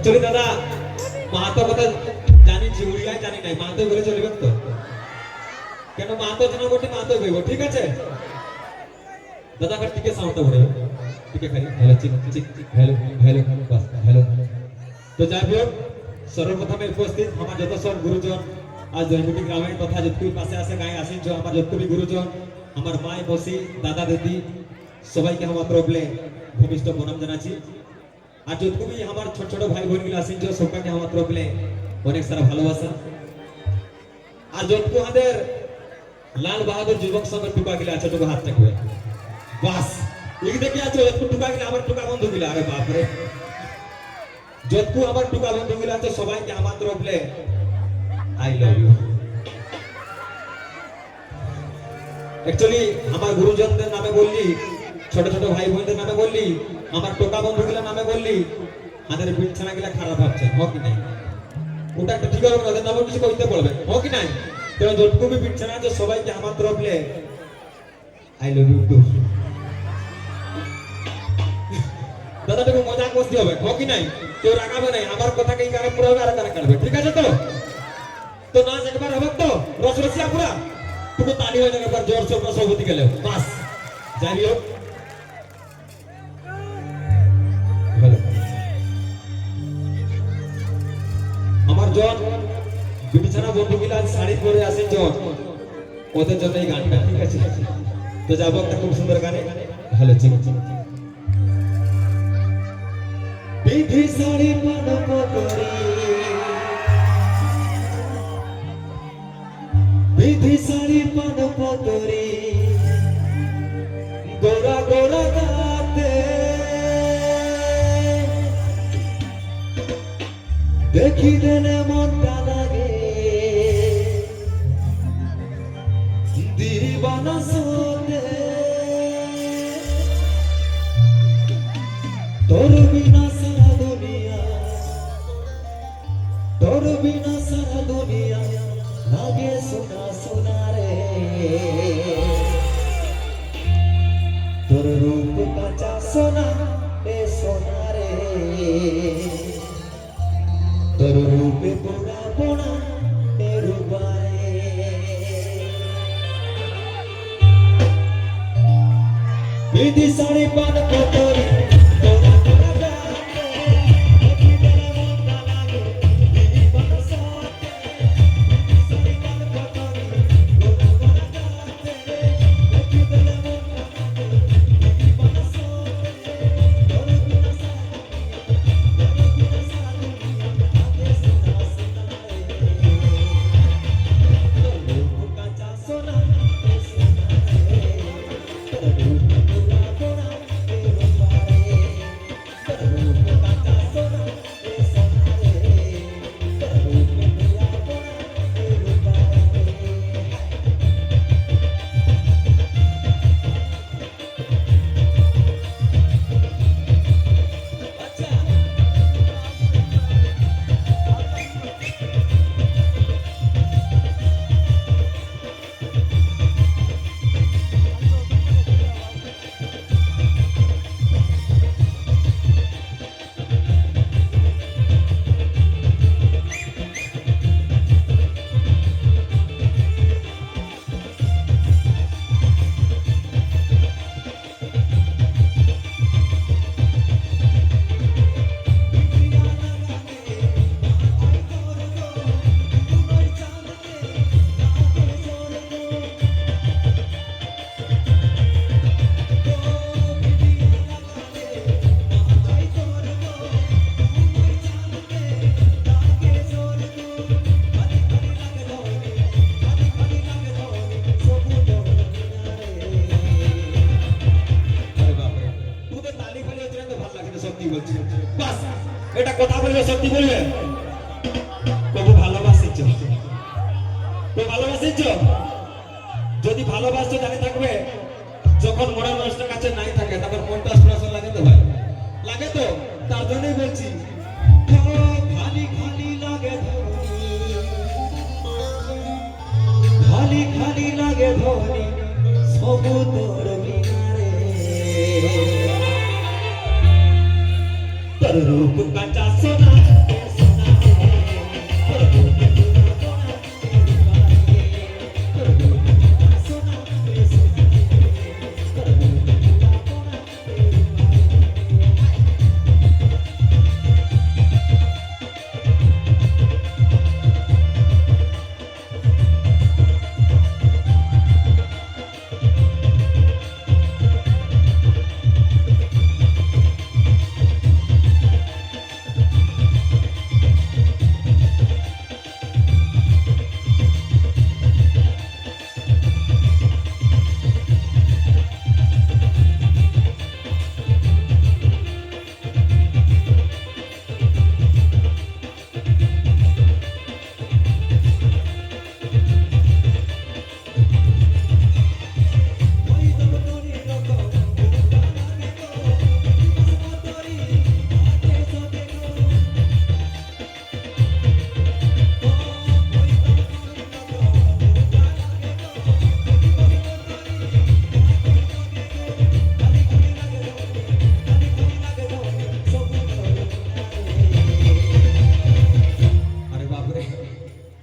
actually দাদা মাহাতো কথা জানিছি উড়িয়ায় জানি নাই মাহাতো বলে চলবেন তো কেন মাহাতো জানা বটে মাহাতো কইব ঠিক আছে দাদা কার টিকে সাউন্ড বড় টিকে খালি হ্যালো চিক চিক হ্যালো হ্যালো বাস হ্যালো তো যাই হোক সর্বপ্রথমে উপস্থিত আমার যত সব গুরুজন আজ জয়মুটি গ্রামে তথা যতটুকু পাশে আছে গায়ে আসিছ আমার যতটুকু গুরুজন আমার মাই বসি দাদা দিদি সবাইকে আমার তরফলে ভূমিষ্ঠ প্রণাম জানাচ্ছি আর যতটুকু আমার ছোট ছোট ভাই বোন গুলো আসিছ সবাইকে আমার তরফলে অনেক সারা ভালোবাসা আর যতটুকু আমাদের লাল বাহাদুর যুবক সংঘের টুকা গিলা আছে টুকা হাত থাকবে বাস এই দেখে আছে যতটুকু টুকা গিলা আমার টুকা বন্ধু গিলা আরে বাপ রে যতটুকু আমার টুকা বন্ধু গিলা আছে সবাইকে আমার তরফলে আই লাভ ইউ एक्चुअली আমার গুরুজনদের নামে বললি ছোট ছোট ভাই বোনদের নামে বললি আমার টোকা বন্ধুগুলোর নামে বললি আমাদের বিছানা গিলা খারাপ হচ্ছে हो কি নাই ওটা একটা ঠিক হবে না ওদের নামে কিছু কইতে বলবে हो কি নাই তো যতটুকু বিছানা আছে সবাইকে আমার তরফলে আই লাভ ইউ টু দাদা তুমি মজা করতে হবে हो কি নাই কেউ রাগাবে নাই আমার কথাকে এই কারণে পুরো হবে আর কারণে করবে ঠিক আছে তো নাচ একবার হবে তো রসরসিয়া পুরা তুমি তালি হয়ে যাবে একবার জোর সোর সভাপতি গেলে বাস যাই হোক আমার জন বিছানা বন্ধু গিলা শাড়ি পরে আসেন জন ওদের জন্য এই গানটা ঠিক আছে তো যাবো একটা খুব সুন্দর গানে ভালো চিক চিক বিধি শাড়ি মানব করি বিধি শাড়ি মানব করি গোরা গোরা গাতে দেখি দেনে মনটা লাগে দিবানা সোতে তোর বিনা সারা দুনিয়া তোর বিনা সারা দুনিয়া লাগে সোনা সোনা রে তোর রূপ কাঁচা সোনা রে সোনা রে তোর রূপে পোড়া পোড়া রে রূপারে বিধি শাড়ি পান কতরি এটা কথা বলবে সত্যি বলবে কবু ভালোবাসিছ তো ভালোবাসিছ যদি ভালোবাসছো জানি থাকবে যখন মনের মানুষটার কাছে নাই থাকে তখন মনটা স্পর্শ লাগে তো ভাই লাগে তো তার জন্যই বলছি খালি খালি লাগে খালি খালি লাগে ধনি সবু তোর বিনারে তোর রূপ কাঁচা সোনা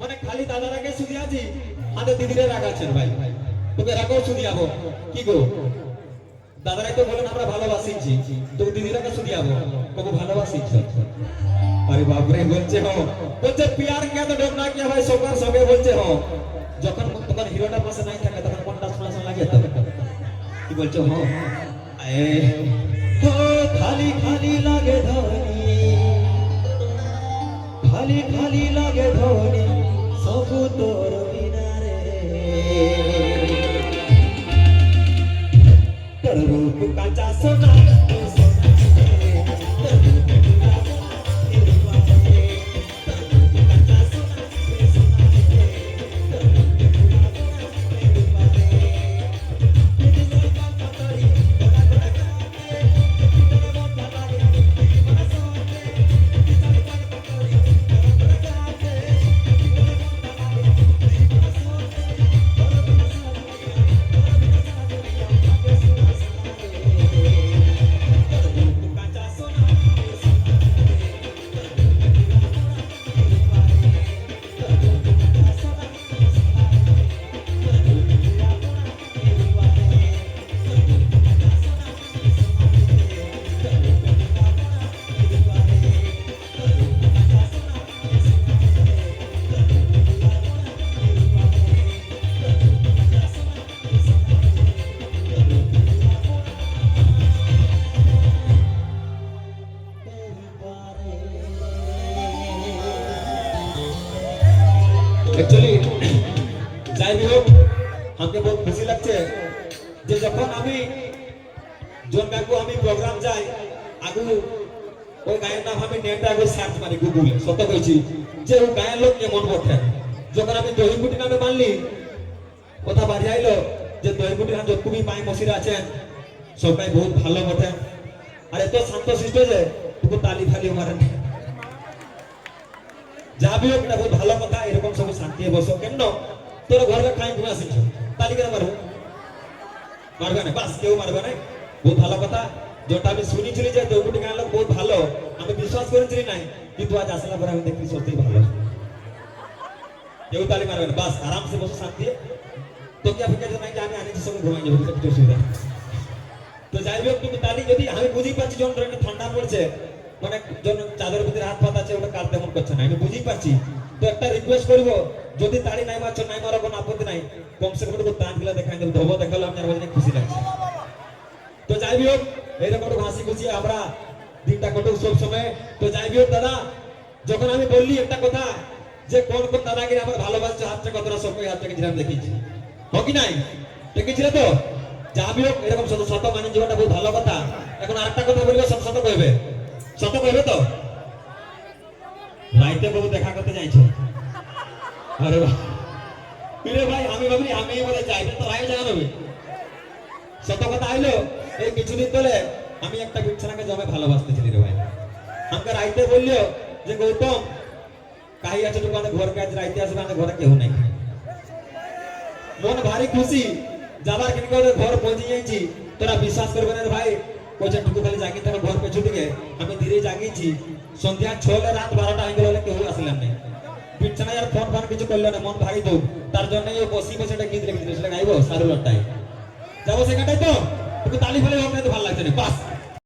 মানে খালি দাদারাকে শুধু আছি আমাদের দিদিরে রাগাচ্ছেন ভাই তোকে রাগাও শুধু যাবো কি গো দাদারাই তো বলেন আমরা ভালোবাসিছি তো দিদিরাকে শুধু যাবো কবু ভালোবাসিছ আরে বাপরে বলছে বলছে প্যার কে তো ডরনা কি ভাই সবার সঙ্গে বলছে যখন তোমার হিরোটার পাশে নাই থাকে তখন কোনটা শোনা শোনা লাগে তো কি বলছো খালি খালি লাগে ধনী খালি খালি লাগে ধনী সবু তোর বিনারে তোর রূপ কাঁচা সোনা एक्चुअली যাই হোক আমাকে বহুত খুশি লাগছে যে যখন আমি জন কাকু আমি প্রোগ্রাম যাই আগু ওই গায়ের নাম আমি নেটে আগে সার্চ মারি গুগলে সত্য কইছি যে ওই গায়ের লোক কেমন বটে যখন আমি দহিকুটি নামে মানলি কথা বাড়ি আইলো যে দহিকুটি নাম যতকুবি মাই মসিরা আছেন সবাই বহুত ভালো বটে আর এত শান্ত শিষ্ট যে তুকু তালি ফালি মারেন যা भी হোক এটা বহুত ভালো কথা এরকম সব শান্তি বসো কেন তোর ঘরে খাই ঘুমা আসিছ তালি করে মারবে না বাস কেউ মারবে না বহুত ভালো কথা যেটা আমি শুনেছিলি যে দৌড়ুটি গান লোক বহুত ভালো আমি বিশ্বাস করেছিলি নাই কিন্তু আজ আসলা পরে আমি দেখি সত্যি ভালো কেউ তালি মারবে না বাস আরামসে বসো শান্তি তো কি আপনি নাই যে আমি আনিছি সঙ্গে ঘুমাই যাবো কিছু অসুবিধা তো যাই হোক তুমি তালি যদি আমি বুঝি পাচ্ছি যখন একটা ঠান্ডা পড়ছে মানে জন চাদর ভিতরে হাত পাতা আছে ওটা কার তেমন করছে না আমি বুঝি পাচ্ছি তো একটা রিকোয়েস্ট করব যদি তালি নাই মারছো নাই মারো কোনো আপত্তি নাই কমসে কম একটু তান গিলা দেখাই দেব ধবো দেখালো আপনার বাজে খুশি লাগছে তো যাই হোক এরকম একটু হাসি খুশি আমরা দিনটা কত সব সময় তো যাই হোক দাদা যখন আমি বললি একটা কথা যে কোন কোন দাদাগিরি আমার ভালোবাসছে হাতটা কতটা সবাই হাত থেকে জিরাম দেখিয়েছি হোক কি নাই দেখেছিল তো যাবি হোক এরকম শত শত মানে জীবনটা বহুত ভালো কথা এখন আরেকটা কথা বলবে শত শত কইবে শত কইবে তো রাইতে বাবু দেখা করতে যাইছো আরে বাহ রে ভাই আমি ভাবলি আমি বলে যাই তো রাই জানাবে শত কথা আইলো এই কিছুদিন ধরে আমি একটা বিছানাকে জমে ভালোবাসতেছিলি রে ভাই আমাকে রাইতে বললিও যে গৌতম কাহি আছে দোকানে ঘর কাজ রাইতে আসবে আমাদের ঘরে কেউ নাই মন ভারী খুশি যাবার কিন করে ঘর পৌঁছে যাইছি তোরা বিশ্বাস করবে না ভাই কইছে টুকু খালি জাগি তবে ঘর পেছু দিকে আমি ধীরে জাগিছি সন্ধ্যা 6 লে রাত 12টা হয়ে গেল কেউ আসলেন না বিছানা আর ফোন ফোন কিছু করল না মন ভারী দুঃখ তার জন্য এই বসি বসে এটা গীত লিখে দিল সেটা গাইবো সারুলটাই যাবো সেখানটাই তো টুকু তালি ফেলে হোক না তো ভালো লাগছে না বাস